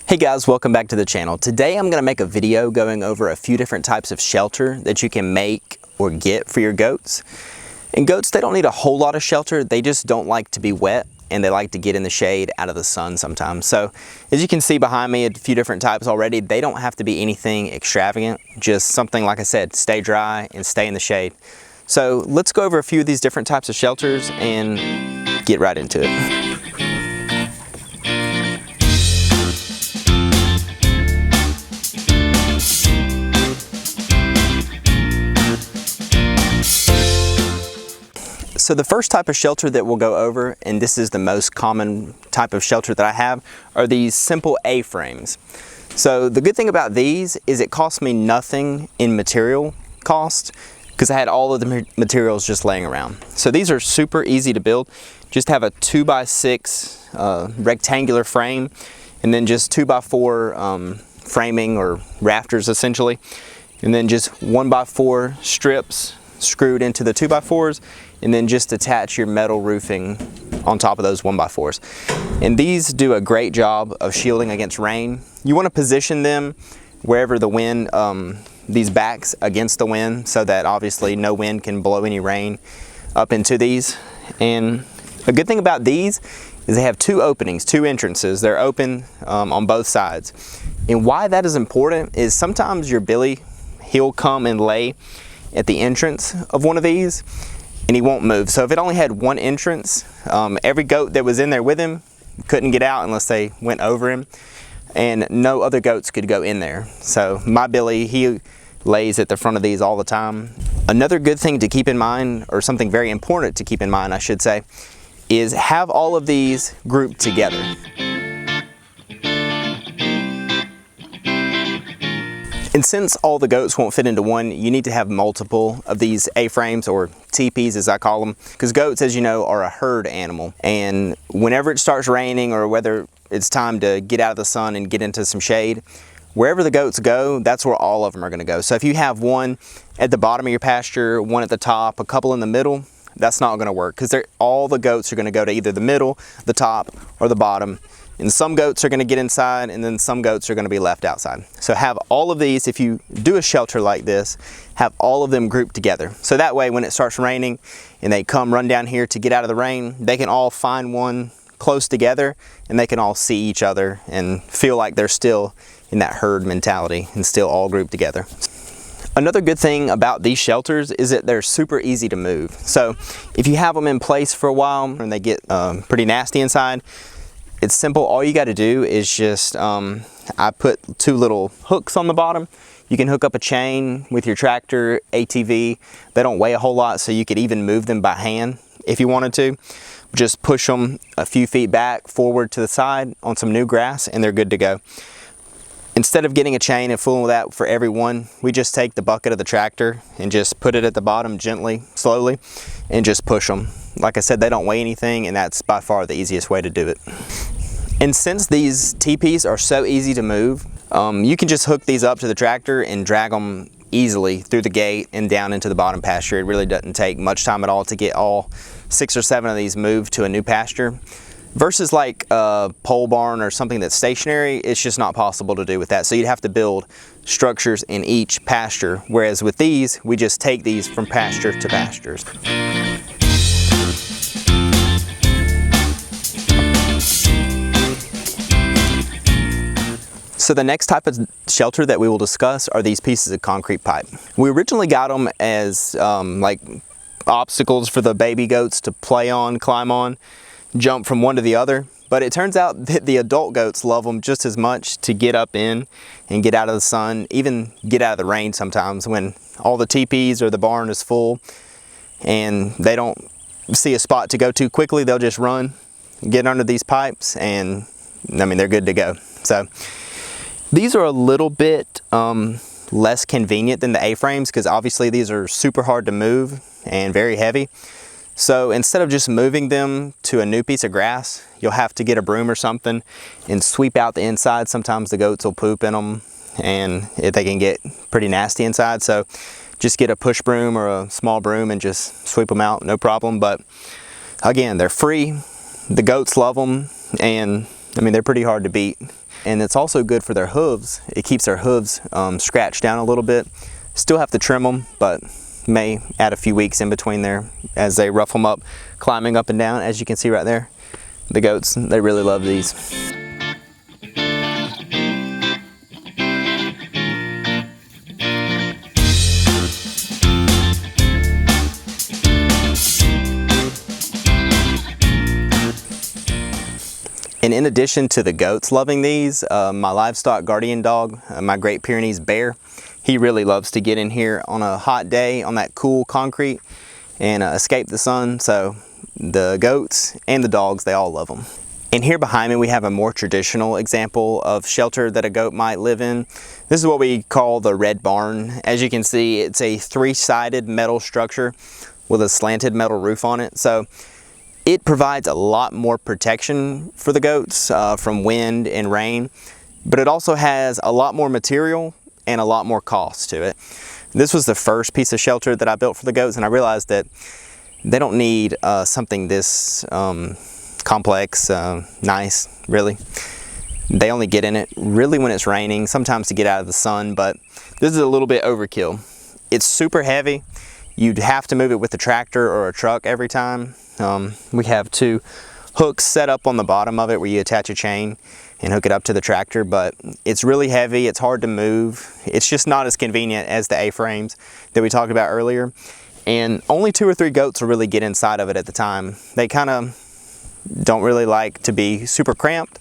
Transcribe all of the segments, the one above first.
Hey guys, welcome back to the channel. Today I'm going to make a video going over a few different types of shelter that you can make or get for your goats. And goats, they don't need a whole lot of shelter, they just don't like to be wet and they like to get in the shade out of the sun sometimes. So as you can see behind me, a few different types already. They don't have to be anything extravagant, just something, like I said, stay dry and stay in the shade. So let's go over a few of these different types of shelters and get right into it. So the first type of shelter that we'll go over, and this is the most common type of shelter that I have, are these simple A-frames. So the good thing about these is it cost me nothing in material cost because I had all of the materials just laying around. So these are super easy to build. Just have a 2x6 rectangular frame and then just 2x4 framing or rafters essentially. And then just 1x4 strips screwed into the 2x4s, and then just attach your metal roofing on top of those 1x4s. And these do a great job of shielding against rain. You want to position them wherever the wind, these backs against the wind, so that obviously no wind can blow any rain up into these. And a good thing about these is they have two openings, two entrances. They're open on both sides. And why that is important is sometimes your billy, he'll come and lay at the entrance of one of these and he won't move. So if it only had one entrance, every goat that was in there with him couldn't get out unless they went over him, and no other goats could go in there. So my billy, he lays at the front of these all the time. Another good thing to keep in mind, or something very important to keep in mind I should say, is have all of these grouped together. And since all the goats won't fit into one, you need to have multiple of these A-frames, or teepees as I call them, because goats, as you know, are a herd animal. And whenever it starts raining or whether it's time to get out of the sun and get into some shade, wherever the goats go, that's where all of them are going to go. So if you have one at the bottom of your pasture, one at the top, a couple in the middle, that's not going to work, because all the goats are going to go to either the middle, the top, or the bottom. And some goats are going to get inside, and then some goats are going to be left outside. So have all of these, if you do a shelter like this, have all of them grouped together. So that way when it starts raining and they come run down here to get out of the rain, they can all find one close together and they can all see each other and feel like they're still in that herd mentality and still all grouped together. Another good thing about these shelters is that they're super easy to move. So if you have them in place for a while and they get pretty nasty inside, it's simple. All you got to do is just, I put two little hooks on the bottom. You can hook up a chain with your tractor, ATV. They don't weigh a whole lot, so you could even move them by hand if you wanted to. Just push them a few feet back, forward to the side on some new grass, and they're good to go. Instead of getting a chain and fooling with that for every one, we just take the bucket of the tractor and just put it at the bottom gently, slowly, and just push them. Like I said, they don't weigh anything, and that's by far the easiest way to do it. And since these teepees are so easy to move, you can just hook these up to the tractor and drag them easily through the gate and down into the bottom pasture. It really doesn't take much time at all to get all 6 or 7 of these moved to a new pasture. Versus like a pole barn or something that's stationary, it's just not possible to do with that. So you'd have to build structures in each pasture, whereas with these, we just take these from pasture to pastures. So the next type of shelter that we will discuss are these pieces of concrete pipe. We originally got them as like obstacles for the baby goats to play on, climb on, jump from one to the other, but it turns out that the adult goats love them just as much to get up in and get out of the sun, even get out of the rain sometimes when all the teepees or the barn is full and they don't see a spot to go to quickly. They'll just run, get under these pipes, and I mean, they're good to go. So these are a little bit less convenient than the A-frames, because obviously these are super hard to move and very heavy. So instead of just moving them to a new piece of grass, you'll have to get a broom or something and sweep out the inside. Sometimes the goats will poop in them and they can get pretty nasty inside. So just get a push broom or a small broom and just sweep them out, no problem. But again, they're free. The goats love them, and I mean, they're pretty hard to beat. And it's also good for their hooves. It keeps their hooves scratched down a little bit. Still have to trim them, but may add a few weeks in between there as they rough them up, climbing up and down. As you can see right there, the goats, they really love these. And in addition to the goats loving these, my livestock guardian dog, my Great Pyrenees bear, he really loves to get in here on a hot day on that cool concrete and escape the sun. So the goats and the dogs, they all love them. And here behind me we have a more traditional example of shelter that a goat might live in. This is what we call the red barn. As you can see, it's a three-sided metal structure with a slanted metal roof on it. So it provides a lot more protection for the goats from wind and rain, but it also has a lot more material and a lot more cost to it. This was the first piece of shelter that I built for the goats, and I realized that they don't need something this complex, nice, really. They only get in it really when it's raining, sometimes to get out of the sun, but this is a little bit overkill. It's super heavy. You'd have to move it with a tractor or a truck every time. We have two hooks set up on the bottom of it where you attach a chain and hook it up to the tractor, but it's really heavy, it's hard to move. It's just not as convenient as the A-frames that we talked about earlier. And only 2 or 3 goats will really get inside of it at the time. They kind of don't really like to be super cramped.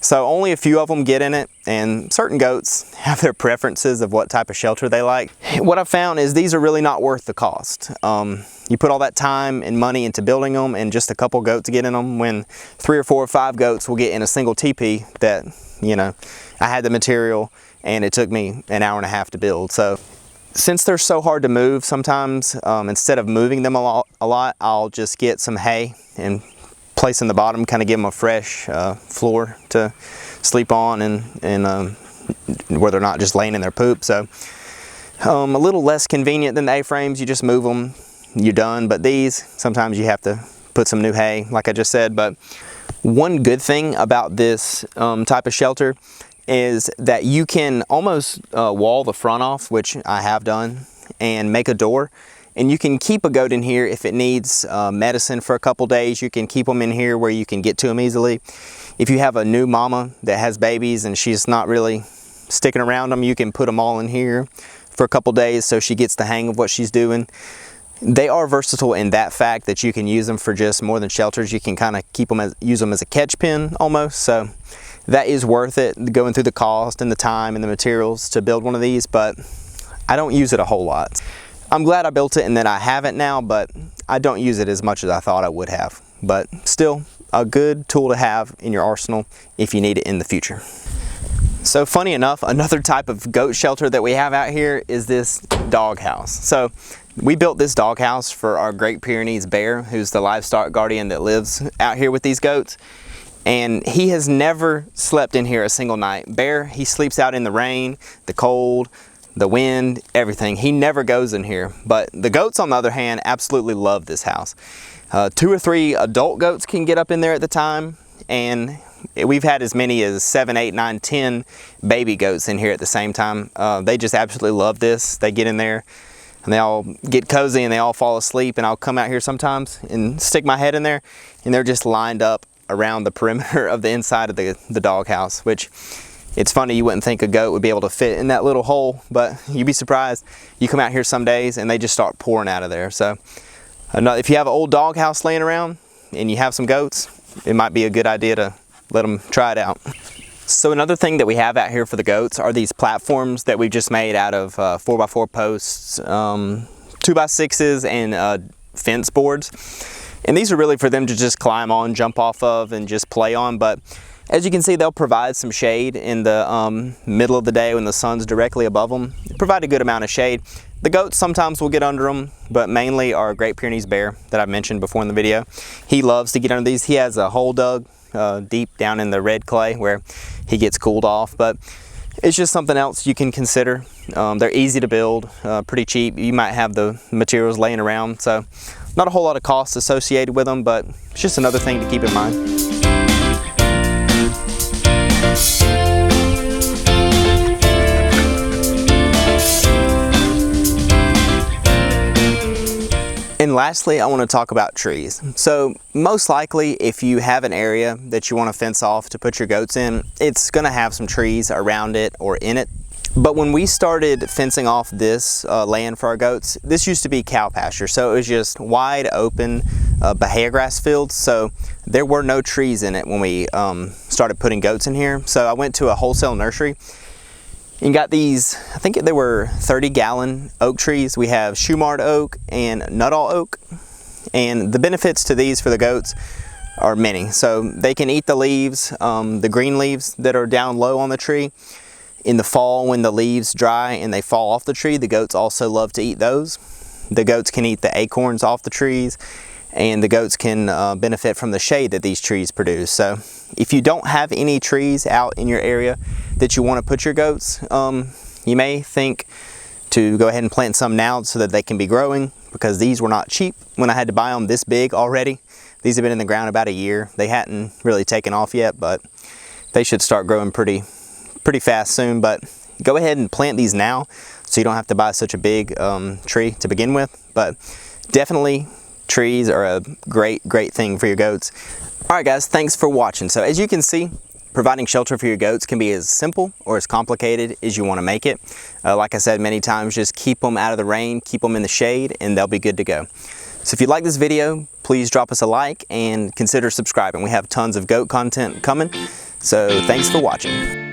So only a few of them get in it, and certain goats have their preferences of what type of shelter they like. What I've found is these are really not worth the cost. You put all that time and money into building them and just a couple goats get in them, when 3 or 4 or 5 goats will get in a single teepee that, you know, I had the material and it took me an hour and a half to build. So since they're so hard to move, sometimes instead of moving them a lot, I'll just get some hay and place in the bottom, kind of give them a fresh floor to sleep on, and where they're not just laying in their poop. So a little less convenient than the A-frames. You just move them, you're done. But these, sometimes you have to put some new hay, like I just said. But one good thing about this type of shelter is that you can almost wall the front off, which I have done, and make a door. And you can keep a goat in here if it needs medicine for a couple days. You can keep them in here where you can get to them easily. If you have a new mama that has babies and she's not really sticking around them, you can put them all in here for a couple days so she gets the hang of what she's doing. They are versatile in that fact that you can use them for just more than shelters. You can kind of keep them use them as a catch pen almost. So that is worth it, going through the cost and the time and the materials to build one of these, but I don't use it a whole lot. I'm glad I built it and that I have it now, but I don't use it as much as I thought I would have. But still, a good tool to have in your arsenal if you need it in the future. So funny enough, another type of goat shelter that we have out here is this doghouse. So we built this doghouse for our Great Pyrenees bear, who's the livestock guardian that lives out here with these goats. And he has never slept in here a single night. Bear, he sleeps out in the rain, the cold, the wind, everything. He never goes in here. But the goats, on the other hand, absolutely love this house. 2 or 3 adult goats can get up in there at the time, and we've had as many as 7, 8, 9, 10 baby goats in here at the same time. They just absolutely love this. They get in there and they all get cozy and they all fall asleep, and I'll come out here sometimes and stick my head in there, and they're just lined up around the perimeter of the inside of the doghouse, which it's funny, you wouldn't think a goat would be able to fit in that little hole, but you'd be surprised. You come out here some days and they just start pouring out of there. So if you have an old doghouse laying around and you have some goats, it might be a good idea to let them try it out. So another thing that we have out here for the goats are these platforms that we've just made out of 4x4 posts, 2x6s, and fence boards. And these are really for them to just climb on, jump off of, and just play on. But as you can see, they'll provide some shade in the middle of the day when the sun's directly above them. Provide a good amount of shade. The goats sometimes will get under them, but mainly our Great Pyrenees bear that I mentioned before in the video. He loves to get under these. He has a hole dug deep down in the red clay where he gets cooled off, but it's just something else you can consider. They're easy to build, pretty cheap. You might have the materials laying around, so not a whole lot of costs associated with them, but it's just another thing to keep in mind. lastly, I want to talk about trees. So most likely, if you have an area that you want to fence off to put your goats in, it's going to have some trees around it or in it. But when we started fencing off this land for our goats, this used to be cow pasture. So it was just wide open Bahia grass fields. So there were no trees in it when we started putting goats in here. So I went to a wholesale nursery and got these, I think they were 30-gallon oak trees. We have Shumard oak and Nuttall oak. And the benefits to these for the goats are many. So they can eat the leaves, the green leaves that are down low on the tree. In the fall, when the leaves dry and they fall off the tree, the goats also love to eat those. The goats can eat the acorns off the trees, and the goats can benefit from the shade that these trees produce. So if you don't have any trees out in your area that you want to put your goats, you may think to go ahead and plant some now so that they can be growing, because these were not cheap when I had to buy them this big already. These have been in the ground about a year. They hadn't really taken off yet, but they should start growing pretty fast soon. But go ahead and plant these now so you don't have to buy such a big tree to begin with. But definitely trees are a great thing for your goats. All right guys, thanks for watching. So as you can see, providing shelter for your goats can be as simple or as complicated as you want to make it. Like I said many times, just keep them out of the rain, keep them in the shade, and they'll be good to go. So if you like this video, please drop us a like and consider subscribing. We have tons of goat content coming. So thanks for watching.